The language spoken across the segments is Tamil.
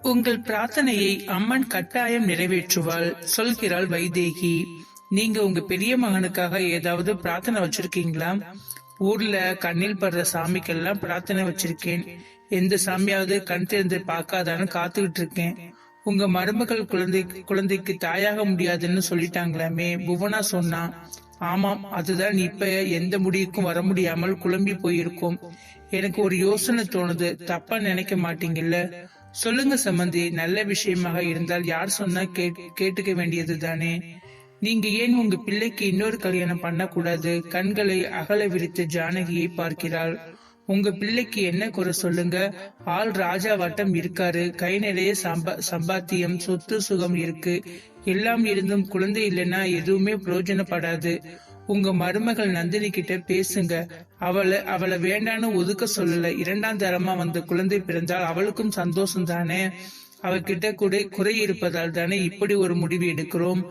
உங்கள் பிரார்த்தனையை அம்மன் கட்டாயம் நிறைவேற்றுவாள், சொல்கிறாள் வைதேகி. நீங்க உங்க பெரிய மகனுக்காக ஏதாவது பிரார்த்தனை வச்சிருக்கீங்களா? ஊர்ல கண்ணில் படுற சாமிக்கெல்லாம் பிரார்த்தனை வச்சிருக்கேன். எந்த சாமியாவது கண் திறந்து பார்க்காதான்னு காத்துக்கிட்டு இருக்கேன். உங்க மருமகள் குழந்தைக்கு தாயாக முடியாதுன்னு சொல்லிட்டாங்களாமே, புவனா சொன்னா. ஆமாம், அதுதான் இப்ப எந்த முடிவுக்கும் வர முடியாமல் குழம்பி போயிருக்கோம். எனக்கு ஒரு யோசனை தோணுது, தப்பா நினைக்க மாட்டீங்கல்ல? சொல்லுங்க சம்பந்தி, நல்ல விஷயமாக இருந்தால் யார் சொன்னா கேட்டுக்க வேண்டியது தானே. நீங்க ஏன் உங்க பிள்ளைக்கு இன்னொரு கல்யாணம் பண்ணக்கூடாது? கண்களை அகல விரித்து ஜானகியை பார்க்கிறாள். உங்க பிள்ளைக்கு என்ன குறை சொல்லுங்க? ஆள் ராஜா வட்டம் இருக்காரு, கை நிறைய சம்பாத்தியம், சொத்து சுகம் இருக்கு. எல்லாம் இருந்தும் குழந்தை இல்லைன்னா எதுவுமே பிரயோஜனப்படாது. உங்க மருமகள் நந்தினி கிட்ட பேசுங்க. அவளை வேண்டான்னு ஒதுக்க சொல்லல. இரண்டாம் தரமா வந்த குழந்தை பிறந்தால் அவளுக்கும் சந்தோஷம் தானே. அவகிட்ட குறை இருப்பதால் தானே இப்படி ஒரு முடிவு எடுக்கிறோம்.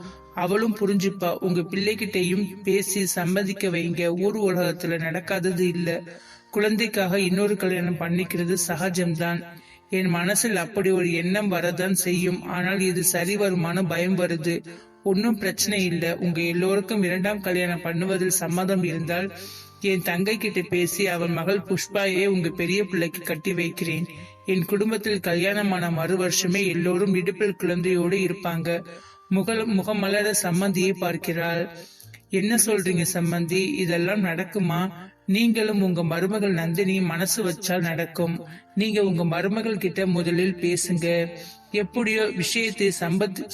அவளும் புரிஞ்சுப்பா. உங்க பிள்ளைகிட்டையும் பேசி சம்மதிக்க வைங்க. ஊர் உலகத்துல நடக்காதது இல்ல. குழந்தைக்காக இன்னொரு கல்யாணம் பண்ணிக்கிறது சகஜம்தான். என் மனசில் அப்படி ஒரு எண்ணம் வரதான் செய்யும். ஆனால் இது சரி வருமான பயம் வருது. ஒன்னும் பிரச்சனை இல்ல. உங்க எல்லோருக்கும் இரண்டாம் கல்யாணம் பண்ணுவதில் சம்மதம் இருந்தால் என் தங்கை கிட்ட பேசி அவன் மகள் புஷ்பாயே உங்க பெரிய பிள்ளைக்கு கட்டி வைக்கிறேன். என் குடும்பத்தில் கல்யாணமான மறு வருஷமே எல்லோரும் இடுப்பில் குழந்தையோடு இருப்பாங்க. முகமலர சம்மந்தியை பார்க்கிறாள். என்ன சொல்றீங்க சம்மந்தி, இதெல்லாம் நடக்குமா? நீங்களும் உங்க மருமகள் நந்தினி மனசு வச்சால் நடக்கும். நீங்க உங்க மருமகள் கிட்ட முதலில் பேசுங்க. எப்படியோ விஷயத்தை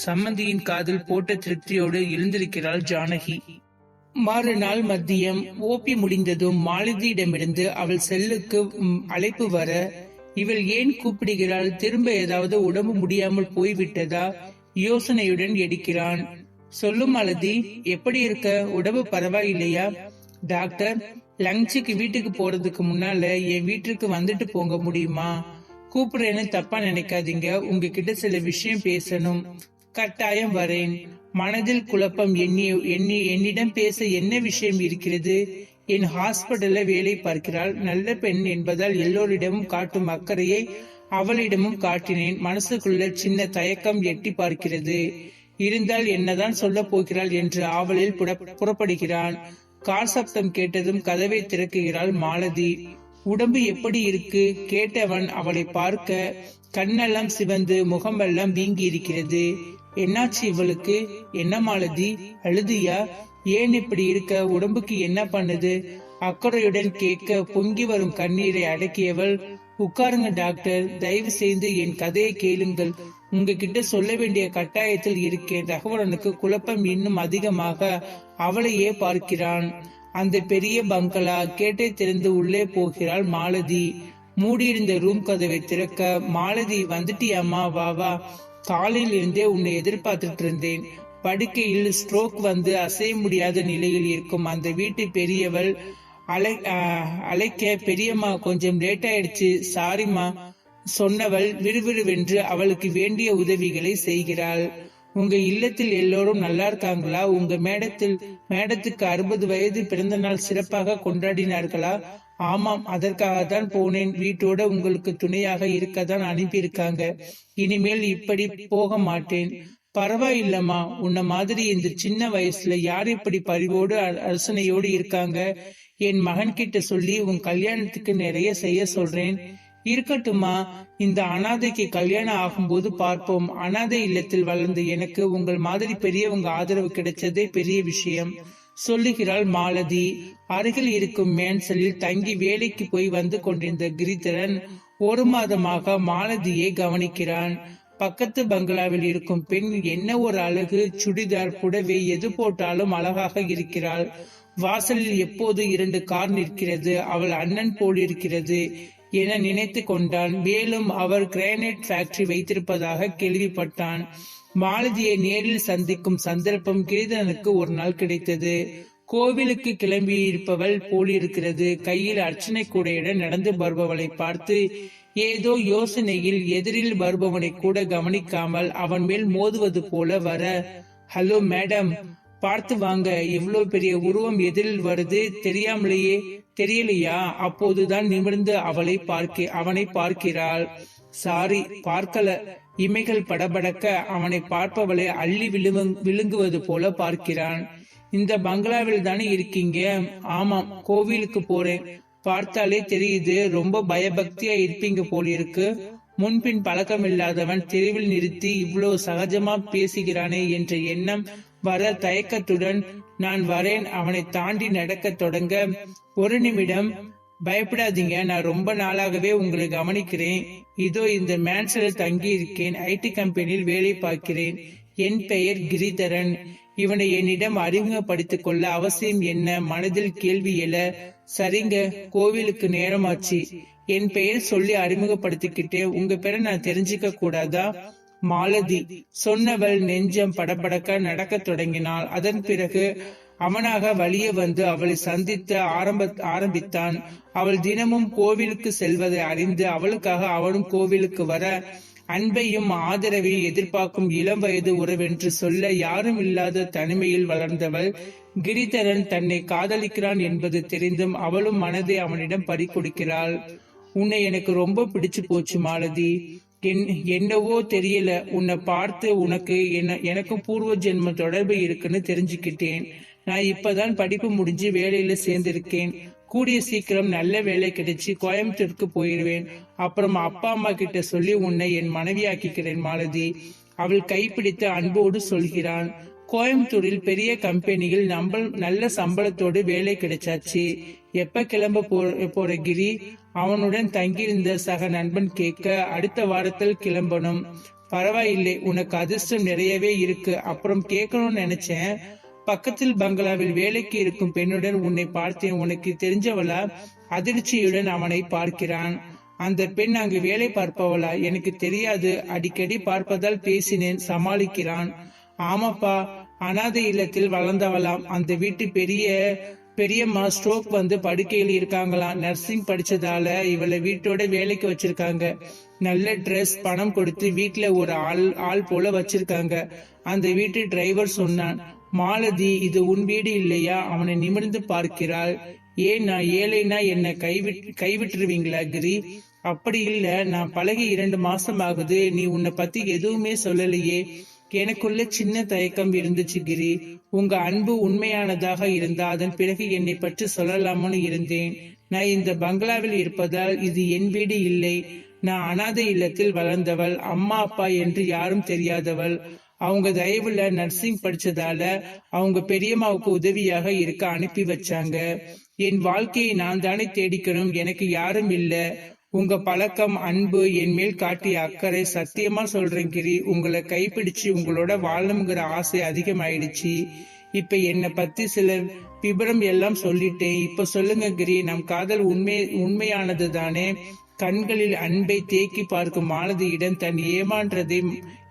சம்மந்தியின் காதில் போட்ட திருப்தியோடு எழுந்திருக்கிறாள் ஜானகி. மறுநாள் மதியம் ஓபி முடிந்ததும் மாலதியிடமிருந்து அவள் செல்லுக்கு அழைப்பு வர, இவள் ஏன் கூப்பிடுகிறாள்? திரும்ப ஏதாவது உடம்பு முடியாமல் போய்விட்டதா? யோசனையுடன் எடுக்கிறான். சொல்லும் மாலதி, எப்படி இருக்க? உடம்பு பரவாயில்லையா? டாக்டர், லஞ்சுக்கு வீட்டுக்கு போறதுக்கு முன்னால என் வீட்டுக்கு வந்துட்டு போங்க முடியுமா? கூப்பிடுறேன்னு தப்பா நினைக்காதீங்க. உங்ககிட்ட சில விஷயம் பேசணும். கட்டாயம் வரேன். மனதில் குழப்பம். என்னிடம் பேச என்ன விஷயம் இருக்கிறது? என் ஹாஸ்பிட்டல்ல வேலை பார்க்கிறாள். நல்ல பெண் என்பதால் எல்லோரிடமும் காட்டும் அக்கறையை அவளிடமும் காட்டினேன். மனசுக்குள்ள சின்ன தயக்கம் எட்டி பார்க்கிறது. இருந்தால் என்னதான் சொல்ல போகிறாள் என்று ஆவலில் புறப்படுகிறான். கார் சப்தம் கேட்டதும் கதவை திறக்குகிறாள் மாலதி. உடம்பு எப்படி இருக்கு? கேட்டவன் அவளை பார்க்க கண்ணெல்லாம் சிவந்து முகமெல்லாம் வீங்கி இருக்கிறது. என்னாச்சு இவளுக்கு? என்ன மாலதி, அழுதியா? ஏன் இப்படி இருக்க? உடம்புக்கு என்ன பண்ணுது? அக்கறையுடன் கேட்க பொங்கி வரும் கண்ணீரை அடக்கியவள், உட்காருங்க டாக்டர், தயவு செய்து என் கதையை கேளுங்கள். உங்ககிட்ட சொல்ல வேண்டிய கட்டாயத்தில் இருக்கேன். ரகுவரனுக்கு குழப்பம் இன்னும் அதிகமாக அவளையே பார்க்கிறான். அந்த பெரிய பங்களா கேட்டை திறந்து உள்ளே போகிறாள் மாலதி. மூடியிருந்த ரூம் கதவை திறக்க, மாலதி, வந்துட்டியாமா? வா வா, காலையில் இருந்தே உன்னை எதிர்பார்த்துட்டு இருந்தேன். படுக்கையில் ஸ்ட்ரோக் வந்து அசைய முடியாத நிலையில் இருக்கும் அந்த வீட்டு பெரியவள் அழைக்க, பெரியம்மா கொஞ்சம் லேட் ஆயிடுச்சு, சாரிம்மா சொன்னவள் விறுவிறுவென்று அவளுக்கு வேண்டிய உதவிகளை செய்கிறாள். உங்க இல்லத்தில் எல்லோரும் நல்லா இருக்காங்களா? உங்க மேடத்துக்கு 60 வயது பிறந்த நாள் சிறப்பாக கொண்டாடினார்களா? ஆமாம், அதற்காகத்தான் போனேன். வீட்டோட உங்களுக்கு துணையாக இருக்கத்தான் அனுப்பியிருக்காங்க. இனிமேல் இப்படி போக மாட்டேன். பரவாயில்லம்மா, உன்ன மாதிரி இந்த சின்ன வயசுல யார் இப்படி பரிவோடு அரசனையோடு இருக்காங்க? என் மகன் கிட்ட சொல்லி உன் கல்யாணத்துக்கு நிறைய செய்ய சொல்றேன். இருக்கட்டுமா, இந்த அனாதைக்கு கல்யாணம் ஆகும்போது பார்ப்போம். அனாதை இல்லத்தில் வளர்ந்த எனக்கு உங்கள் மாதிரி பெரியவங்க ஆதரவு கிடைச்சதே பெரிய விஷயம், சொல்லுகிறாள் மாலதி. அருகில் இருக்கும் மேன்சலில் தங்கி வேலைக்கு போய் வந்து கொண்டிருந்த கிரிதரன் 1 மாதமாக மாலதியை கவனிக்கிறான். பக்கத்து பங்களாவில் இருக்கும் பெண் என்ன ஒரு அழகு! சுடிதார், புடவை எது போட்டாலும் அழகாக இருக்கிறாள். வாசலில் எப்போது 2 கார் நிற்கிறது. அவள் அண்ணன் போல் இருக்கிறது என நினைத்து கொண்டான். மேலும் அவர் கிரானைட் ஃபேக்டரி வைத்திருப்பதாக கேள்விப்பட்டான். மாலதியை நேரில் சந்திக்கும் சந்தர்ப்பம் கிரிதனுக்கு ஒரு நாள் கிடைத்தது. கோவிலுக்கு கிளம்பி இருப்பவள் போலிருக்கிறது. கையில் அர்ச்சனை கூடையுடன் நடந்து வருபவளை பார்த்து ஏதோ யோசனையில் எதிரில் வருபவனை கூட கவனிக்காமல் அவன் மேல் மோதுவது போல வர, ஹலோ மேடம், பார்த்து வாங்க, இவ்வளவு பெரிய உருவம் எதிரில் வருது, தெரியலையா? அப்போதுதான் நிமிர்ந்து அவனை பார்க்கிறாள். சாரி, பார்க்கல. இமைகள் படபடக்க அவனை பார்ப்பவளை அள்ளி விழுங்குவது போல பார்க்கிறான். இந்த பங்களாவில் தானே இருக்கீங்க? ஆமாம், கோவிலுக்கு போறேன். பார்த்தாலே தெரியுது, ரொம்ப பயபக்தியா இருப்பீங்க போலிருக்கு. முன்பின் பழக்கம் இல்லாதவன் தெருவில் நிறுத்தி இவ்வளவு சகஜமா பேசுகிறானே என்ற எண்ணம் வர தயக்கத்துடன் நான் வரேன் அவனை தாண்டி நடக்க தொடங்க, ஒரு நிமிடம், பயப்படாதீங்க, நான் ரொம்ப நாளாகவே உங்களை கவனிக்கிறேன். இதோ இந்த மேன்சனில் தங்கி இருக்கேன். ஐடி கம்பெனியில் வேலை பார்க்கிறேன். என் பெயர் கிரிதரன். இவனை என்னிடம் அறிமுகப்படுத்திக் கொள்ள அவசியம் என்ன? மனதில் கேள்வி எழ, சரிங்க, கோவிலுக்கு நேரமாச்சு. என் பெயர் சொல்லி அறிமுகப்படுத்திக்கிட்டே, உங்க பேரை நான் தெரிஞ்சுக்க கூடாதா? மாலதி சொன்னவள் நெஞ்சம் படபடக்க நடக்க தொடங்கினாள். அதன் பிறகு அவனாக வழியே வந்து அவளை சந்தித்து ஆரம்பித்தான். அவள் தினமும் கோவிலுக்கு செல்வதை அறிந்து அவளுக்காக அவனும் கோவிலுக்கு வர, அன்பையும் ஆதரவையும் எதிர்பார்க்கும் இளம் வயது உறவென்று சொல்ல யாரும் இல்லாத தனிமையில் வளர்ந்தவள். கிரிதரன் தன்னை காதலிக்கிறான் என்பது தெரிந்தும் அவளும் மனதை அவனிடம் பறிகொடுக்கிறாள். உன்னை எனக்கு ரொம்ப பிடிச்சு போச்சு மாலதி. என்னவோ தெரியல, உன்னை பார்த்து உனக்கு எனக்கும் பூர்வ ஜென்ம தொடர்பு இருக்குன்னு தெரிஞ்சுக்கிட்டேன். நான் இப்பதான் படிப்பு முடிஞ்சு வேலையில சேர்ந்திருக்கேன். கூடிய சீக்கிரம் நல்ல வேலை கிடைச்சி கோயம்புத்தூருக்கு போயிடுவேன். அப்புறம் அப்பா அம்மா கிட்ட சொல்லி உன்னை என் மனைவியாக்கிறேன் மாலதி. அவள் கைப்பிடித்து அன்போடு சொல்கிறான். கோயம்புத்தூரில் பெரிய கம்பெனியில் நல்ல சம்பளத்தோடு வேலை கிடைச்சாச்சு. எப்ப கிளம்ப போற கிரி? அவனுடன் தங்கியிருந்த சக நண்பன் கேட்க, அடுத்த வாரத்தில் கிளம்பணும். பரவாயில்லை, உனக்கு அதிர்ஷ்டம் நிறையவே இருக்கு. அப்புறம் கேட்கணும்னு நினைச்சேன், பக்கத்தில் பங்களாவில் வேலைக்கு இருக்கும் பெண்ணுடன் உன்னை பார்த்தேன், உனக்கு தெரிஞ்சவளா? அதிர்ச்சியுடன் அவனை பார்க்கிறான். அந்த பெண் அங்கு வேலை பார்ப்பவளா? எனக்கு தெரியாது, அடிக்கடி பார்ப்பதால் பேசினேன், சமாளிக்கிறான். ஆமாப்பா, அனாதை இல்லத்தில் வளர்ந்தவளாம். அந்த வீட்டு பெரியம்மா ஸ்ட்ரோக் வந்து படுக்கையில் இருக்காங்களாம். நர்சிங் படிச்சதால இவளை வீட்டோட வேலைக்கு வச்சிருக்காங்க. நல்ல ட்ரெஸ், பணம் கொடுத்து வீட்டுல ஒரு ஆள் போல வச்சிருக்காங்க. அந்த வீட்டு டிரைவர் சொன்னான். மாலதி, இது உன் வீடு இல்லையா? அவனை நிமிர்ந்து பார்க்கிறாள். ஏன், நான் ஏழைனா என்ன கைவிட்டுருவீங்களா கிரி? அப்படி இல்ல, நான் பழகி 2 மாசம் ஆகுது. நீ உன்னை பத்தி எதுவுமே சொல்லலையே. எனக்குள்ள சின்ன தயக்கம் இருந்துச்சு கிரி. உங்க அன்பு உண்மையானதாக இருந்தா அதன் பிறகு என்னை பற்றி சொல்லலாம்னு இருந்தேன். நான் இந்த பங்களாவில் இருப்பதால் இது என் வீடு இல்லை. நான் அனாதை இல்லத்தில் வளர்ந்தவள். அம்மா அப்பா என்று யாரும் தெரியாதவள். அவங்க தயவுல நர்சிங் படிச்சதால அவங்க பெரியம்மாவுக்கு உதவியாக இருக்க அனுப்பி வச்சாங்க. என் வாழ்க்கையை நான் தானே தேடிக்கணும், எனக்கு யாரும் இல்ல. உங்க பழக்கம், அன்பு, என் மேல் காட்டிய அக்கறை, சத்தியமா சொல்றேன் கிரி, உங்களை கைப்பிடிச்சு உங்களோட வாழணுங்கிற ஆசை அதிகமாயிடுச்சு. இப்ப என்னை பத்தி சில விபரம் எல்லாம் சொல்லிட்டேன். இப்ப சொல்லுங்க கிரி, நம் காதல் உண்மையானது தானே? கண்களில் அன்பை தேக்கி பார்க்கும் மாலதியிடம் தன்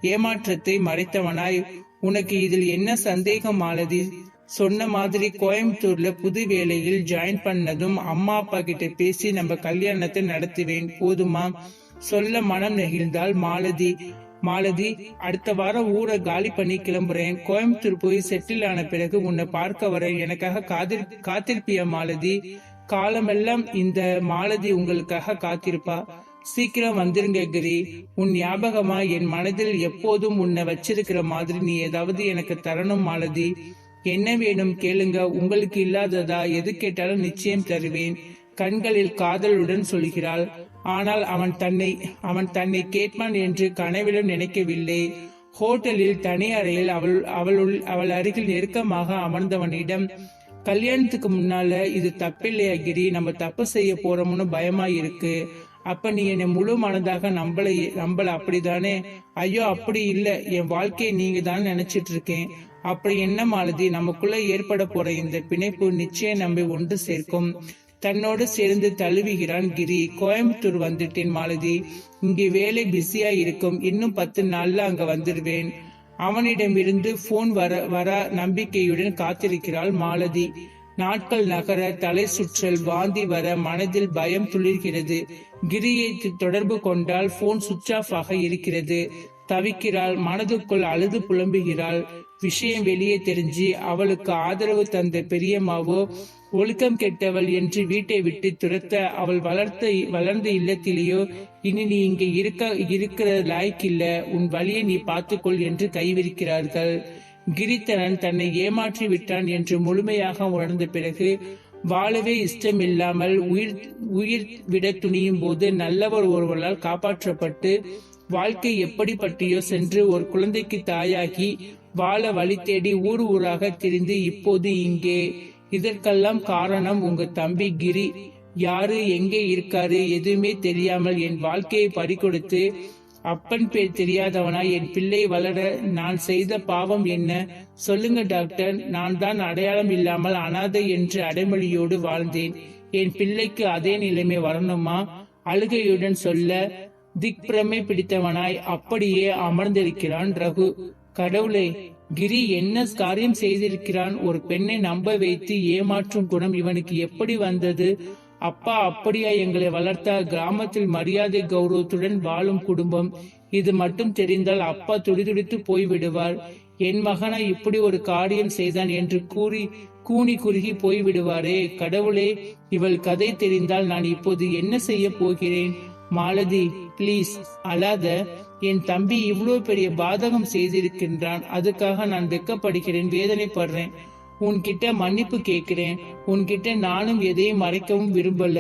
ஏமாற்றத்தை மறைத்தவனாய், உனக்கு இதில் என்ன சந்தேகம் மாலதி? சொன்ன மாதிரி கோயம்புத்தூர்ல புது வேலையில் ஜாயின் பண்ணதும் அம்மா அப்பா கிட்ட பேசி நம்ம கல்யாணத்தை நடத்துவேன், போதுமா? சொல்ல மனம் நெகிழ்ந்தாள் மாலதி. அடுத்த வாரம் ஊரை காலி பண்ணி கிளம்புறேன். கோயம்புத்தூர் போய் செட்டில் ஆன பிறகு உன்னை பார்க்க வர எனக்காக காத்திருப்பியா மாலதி? காலமெல்லாம் இந்த மாலதி உங்களுக்காக காத்திருப்பா. சீக்கிரம் வந்துருங்க கிரி. உன் ஞாபகமா என் மனதில் எப்போதும் உன்னை வச்சிருக்கிற மாதிரி நீ ஏதாவது எனக்கு தரணும் மாலதி. என்ன வேணும் கேளுங்க, உங்களுக்கு இல்லாததா? எது கேட்டாலும் நிச்சயம் தருவேன். கண்களில் காதலுடன் சொல்கிறாள். ஆனால் அவன் தன்னை கேட்பான் என்று கனவிலும் நினைக்கவில்லை. ஹோட்டலில் தனி அறையில் அவள் அருகில் நெருக்கமாக அமர்ந்தவனிடம், கல்யாணத்துக்கு முன்னால இது தப்பில்லையா கிரி? நம்ம தப்பு செய்ய போறோம்னு பயமா இருக்கு. அப்ப நீ என்னை முழு மனதாக நம்பல அப்படிதானே? ஐயோ, அப்படி இல்ல, என் வாழ்க்கையை நீங்க தான் நினைச்சிட்டு இருக்கேன். அப்படி என்ன மாலதி, நமக்குள்ள ஏற்பட போற இந்த பிணைப்பு நிச்சயம் நம்மை ஒன்று சேர்க்கும். தன்னோடு சேர்ந்து தழுவுகிறான் கிரி. கோயம்புத்தூர் வந்துட்டேன் மாலதி, இங்கே வேலை பிஸியா இருக்கும். இன்னும் 10 நாள்ல அங்க வந்துடுவேன். அவனிடமிருந்து போன் வர நம்பிக்கையுடன் காத்திருக்கிறாள் மாலதி. நாட்கள் நகர, தலை சுற்றல், வாந்தி வர, மனதில் பயம் துளிர்கிறது. கிரியை தொடர்பு கொண்டால் போன் சுவிட்ச் ஆஃப் ஆக இருக்கிறது. தவிக்கிறாள். மனதுக்குள் அழுது புலம்புகிறாள். விஷயம் வெளியே தெரிஞ்சு அவளுக்கு ஆதரவு தந்த பெரியம்மாவோ ஒழுக்கம் கெட்டவள் என்று வீட்டை விட்டு துரத்த, அவள் வளர்ந்த இல்லத்திலேயோ இனி நீ இங்கே இருக்கிற லாய்க்கில்ல, உன் வழியை நீ பார்த்துக்கொள் என்று கைவிரிக்கிறார்கள். கிரித்தனன் தன்னை ஏமாற்றி விட்டான் என்று முழுமையாக உணர்ந்த பிறகு வாழவே இஷ்டமில்லாமல் உயிர் விட துணியும் போது நல்லவர் ஒருவரால் காப்பாற்றப்பட்டு வாழ்க்கை எப்படிப்பட்டியோ சென்று ஒரு குழந்தைக்கு தாயாகி வாழ வழி தேடி ஊர் ஊராக திரிந்து இப்போது இங்கே. இதற்கெல்லாம் காரணம் உங்க தம்பி கிரி. யாரு எங்கே இருக்காரு எதுவுமே தெரியாமல் என் வாழ்க்கையை பறிகொடுத்து அப்பன் பேர் தெரியாதவனா என் பிள்ளை வளர நான் செய்த பாவம் என்ன சொல்லுங்க டாக்டர். நான் தான் அடையாளம் இல்லாமல் அனாதை என்று அடைமொழியோடு வாழ்ந்தேன். என் பிள்ளைக்கு அதே நிலைமை வரணுமா? அழுகையுடன் சொல்ல திக்பிரமை பிடித்தவனாய் அப்படியே அமர்ந்திருக்கிறான் ரகு. கடவுளே, கிரி என்ன காரியம் செய்திருக்கிறான்? ஒரு பெண்ணை நம்ப வைத்து ஏமாற்றும் குணம் இவனுக்கு எப்படி வந்தது? அப்பா அப்படியா எங்களை வளர்த்தார்? கிராமத்தில் மரியாதை கௌரவத்துடன் வாழும் குடும்பம். இது மட்டும் தெரிந்தால் அப்பா துடிதுடித்து போய்விடுவார். என் மகனா இப்படி ஒரு காரியம் செய்தான் என்று கூனி குறுகி போய்விடுவாரே. கடவுளே, இவள் கதை தெரிந்தால் நான் இப்போது என்ன செய்ய போகிறேன்? மாலதி, பிளீஸ் அழாத. என் தம்பி இவ்வளவு பெரிய பாதகம் செய்திருக்கின்றான். அதுக்காக நான் வெக்கப்படுகிறேன், வேதனைப்படுறேன். உன்கிட்ட மன்னிப்பு கேட்கிறேன். உன்கிட்ட நானும் எதையும் மறைக்கவும் விரும்பல.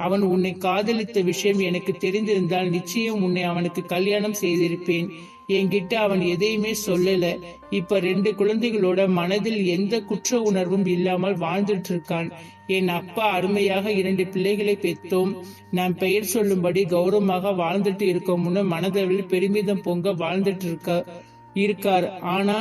அவன் உன்னை காதலித்த விஷயம் எனக்கு தெரிந்திருந்தால் நிச்சயம் உன்னை அவனுக்கு கல்யாணம் செய்திருப்பேன். என்கிட்ட அவன் எதையுமே சொல்லல. இப்ப 2 குழந்தைகளோட மனதில் எந்த குற்ற உணர்வும் இல்லாமல் வாழ்ந்துட்டு இருக்கான். என் அப்பா அருமையாக 2 பிள்ளைகளை பெற்றோம். நான் பெயர் சொல்லும்படி கௌரவமாக வாழ்ந்துட்டு இருக்கோம்னு மனதளவில் பெருமிதம் பொங்க வாழ்ந்துட்டு இருக்கார். ஆனா